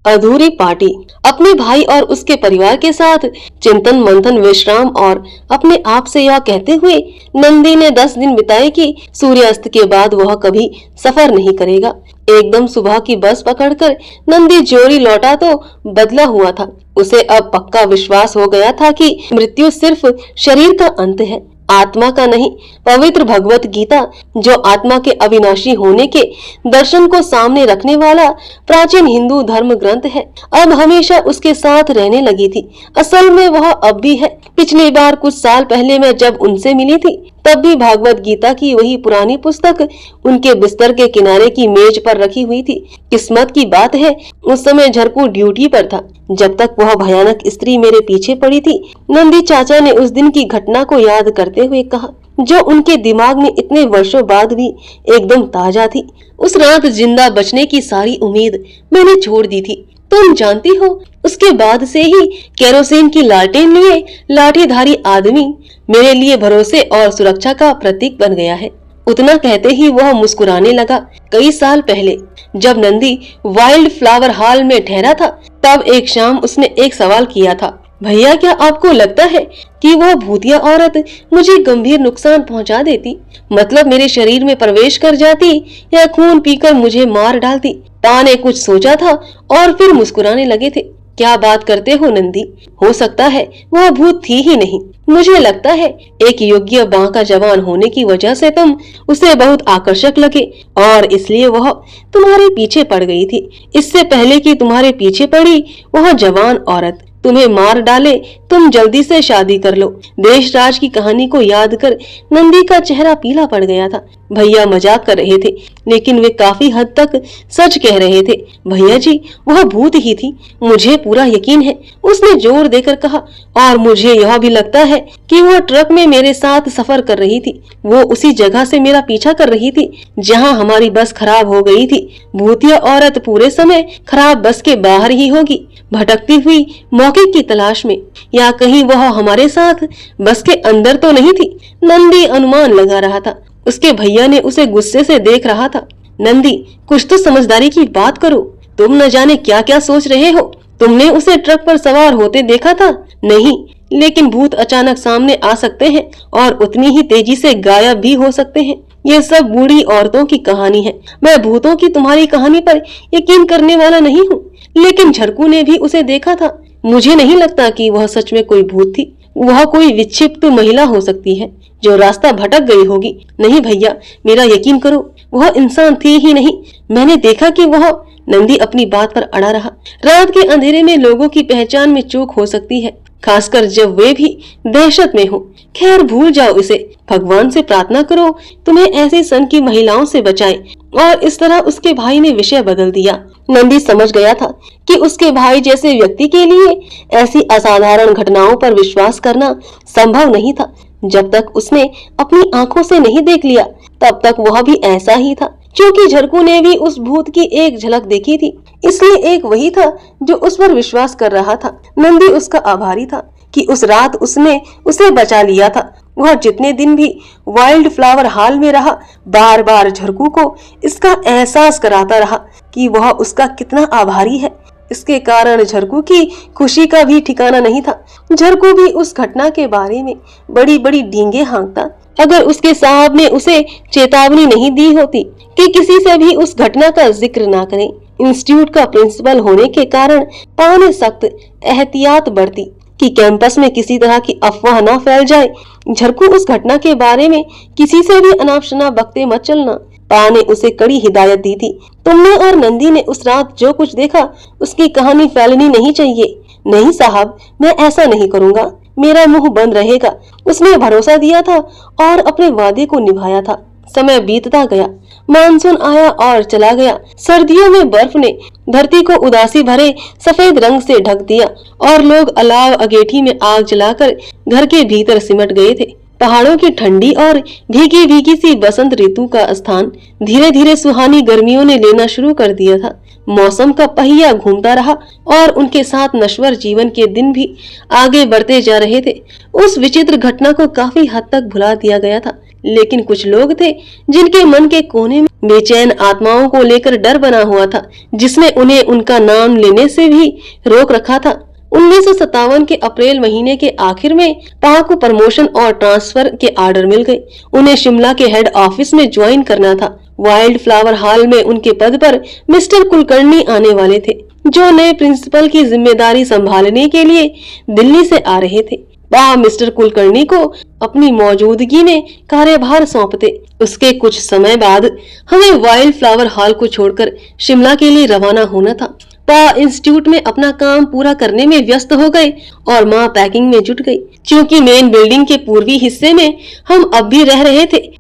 अधूरी पार्टी। अपने भाई और उसके परिवार के साथ चिंतन मंथन विश्राम और अपने आप से यह कहते हुए नंदी ने 10 दिन बिताए कि सूर्यास्त के बाद वह कभी सफर नहीं करेगा। एकदम सुबह की बस पकड़कर नंदी जोरी लौटा तो बदला हुआ था। उसे अब पक्का विश्वास हो गया था कि मृत्यु सिर्फ शरीर का अंत है, आत्मा का नहीं। पवित्र भगवत गीता, जो आत्मा के अविनाशी होने के दर्शन को सामने रखने वाला प्राचीन हिंदू धर्म ग्रंथ है, अब हमेशा उसके साथ रहने लगी थी। असल में वह अब भी है। पिछली बार कुछ साल पहले मैं जब उनसे मिली थी, तब भी भागवत गीता की वही पुरानी पुस्तक उनके बिस्तर के किनारे की मेज पर रखी हुई थी। किस्मत की बात है, उस समय झरकू ड्यूटी पर था जब तक वह भयानक स्त्री मेरे पीछे पड़ी थी। नंदी चाचा ने उस दिन की घटना को याद करते हुए कहा, जो उनके दिमाग में इतने वर्षों बाद भी एकदम ताजा थी। उस रात जिंदा बचने की सारी उम्मीद मैंने छोड़ दी थी। तुम जानती हो, उसके बाद से ही केरोसिन की लालटेन लिए लाठीधारी आदमी मेरे लिए भरोसे और सुरक्षा का प्रतीक बन गया है। उतना कहते ही वह मुस्कुराने लगा। कई साल पहले जब नंदी वाइल्ड फ्लावर हॉल में ठहरा था, तब एक शाम उसने एक सवाल किया था, भैया क्या आपको लगता है कि वह भूतिया औरत मुझे गंभीर नुकसान पहुंचा देती? मतलब मेरे शरीर में प्रवेश कर जाती या खून पीकर मुझे मार डालती? पा ने कुछ सोचा था और फिर मुस्कुराने लगे थे। क्या बात करते हो नंदी, हो सकता है वह भूत थी ही नहीं। मुझे लगता है एक योग्य बांका जवान होने की वजह से तुम उसे बहुत आकर्षक लगे और इसलिए वह तुम्हारे पीछे पड़ गई थी। इससे पहले कि तुम्हारे पीछे पड़ी वह जवान औरत तुम्हें मार डाले, तुम जल्दी से शादी कर लो। देश राज की कहानी को याद कर नंदी का चेहरा पीला पड़ गया था। भैया मजाक कर रहे थे, लेकिन वे काफी हद तक सच कह रहे थे। भैया जी, वह भूत ही थी, मुझे पूरा यकीन है, उसने जोर देकर कहा। और मुझे यह भी लगता है कि वह ट्रक में मेरे साथ सफर कर रही थी। वो उसी जगह से मेरा पीछा कर रही थी जहाँ हमारी बस खराब हो गई थी। भूतिया औरत पूरे समय खराब बस के बाहर ही होगी, भटकती हुई मौके की तलाश में, या कहीं वह हमारे साथ बस के अंदर तो नहीं थी। नंदी अनुमान लगा रहा था। उसके भैया ने उसे गुस्से से देख रहा था। नंदी, कुछ तो समझदारी की बात करो, तुम न जाने क्या क्या सोच रहे हो। तुमने उसे ट्रक पर सवार होते देखा था? नहीं, लेकिन भूत अचानक सामने आ सकते हैं और उतनी ही तेजी से गायब भी हो सकते हैं। ये सब बूढ़ी औरतों की कहानी है। मैं भूतों की तुम्हारी कहानी पर यकीन करने वाला नहीं हूँ, लेकिन झरकू ने भी उसे देखा था। मुझे नहीं लगता कि वह सच में कोई भूत थी। वह कोई विक्षिप्त महिला हो सकती है जो रास्ता भटक गई होगी। नहीं भैया, मेरा यकीन करो, वह इंसान थी ही नहीं। मैंने देखा कि वह। नंदी अपनी बात पर अड़ा रहा। रात के अंधेरे में लोगों की पहचान में चूक हो सकती है, खासकर जब वे भी दहशत में हो। खैर, भूल जाओ इसे। भगवान से प्रार्थना करो तुम्हें ऐसी सन की महिलाओं से बचाए। और इस तरह उसके भाई ने विषय बदल दिया। नंदी समझ गया था कि उसके भाई जैसे व्यक्ति के लिए ऐसी असाधारण घटनाओं पर विश्वास करना संभव नहीं था। जब तक उसने अपनी आंखों से नहीं देख लिया, तब तक वह भी ऐसा ही था। क्योंकि झरकू ने भी उस भूत की एक झलक देखी थी, इसलिए एक वही था जो उस पर विश्वास कर रहा था। नंदी उसका आभारी था कि उस रात उसने उसे बचा लिया था। वह जितने दिन भी वाइल्ड फ्लावर हॉल में रहा, बार बार झरकू को इसका एहसास कराता रहा कि वह उसका कितना आभारी है। इसके कारण झरकू की खुशी का भी ठिकाना नहीं था। झरकू भी उस घटना के बारे में बड़ी बड़ी डींगे हाँकता। अगर उसके साहब ने उसे चेतावनी नहीं दी होती कि किसी से भी उस घटना का जिक्र ना करें, इंस्टीट्यूट का प्रिंसिपल होने के कारण पा ने सख्त एहतियात बरती कि कैंपस में किसी तरह की अफवाह न फैल जाए। झरकू, उस घटना के बारे में किसी से भी अनाप शनाप बकते मत चलना। पा ने उसे कड़ी हिदायत दी थी। तुमने और नंदी ने उस रात जो कुछ देखा, उसकी कहानी फैलनी नहीं चाहिए। नहीं साहब, मैं ऐसा नहीं करूँगा, मेरा मुंह बंद रहेगा। उसने भरोसा दिया था और अपने वादे को निभाया था। समय बीतता गया, मानसून आया और चला गया। सर्दियों में बर्फ ने धरती को उदासी भरे सफेद रंग से ढक दिया और लोग अलाव अगेठी में आग जलाकर घर के भीतर सिमट गए थे। पहाड़ों की ठंडी और भीगी भीगी सी बसंत ऋतु का स्थान धीरे धीरे सुहानी गर्मियों ने लेना शुरू कर दिया था। मौसम का पहिया घूमता रहा और उनके साथ नश्वर जीवन के दिन भी आगे बढ़ते जा रहे थे। उस विचित्र घटना को काफी हद तक भुला दिया गया था, लेकिन कुछ लोग थे जिनके मन के कोने में बेचैन आत्माओं को लेकर डर बना हुआ था, जिसने उन्हें उनका नाम लेने से भी रोक रखा था। 1957 के अप्रैल महीने के आखिर में पा को प्रमोशन और ट्रांसफर के ऑर्डर मिल गए। उन्हें शिमला के हेड ऑफिस में ज्वाइन करना था। वाइल्ड फ्लावर हॉल में उनके पद पर मिस्टर कुलकर्णी आने वाले थे, जो नए प्रिंसिपल की जिम्मेदारी संभालने के लिए दिल्ली से आ रहे थे। वह मिस्टर कुलकर्णी को अपनी मौजूदगी में कार्यभार सौंपते। उसके कुछ समय बाद हमें वाइल्ड फ्लावर हॉल को छोड़कर शिमला के लिए रवाना होना था। वह इंस्टीट्यूट में अपना काम पूरा करने में व्यस्त हो गए और माँ पैकिंग में जुट गई। क्योंकि मेन बिल्डिंग के पूर्वी हिस्से में हम अब भी रह रहे थे,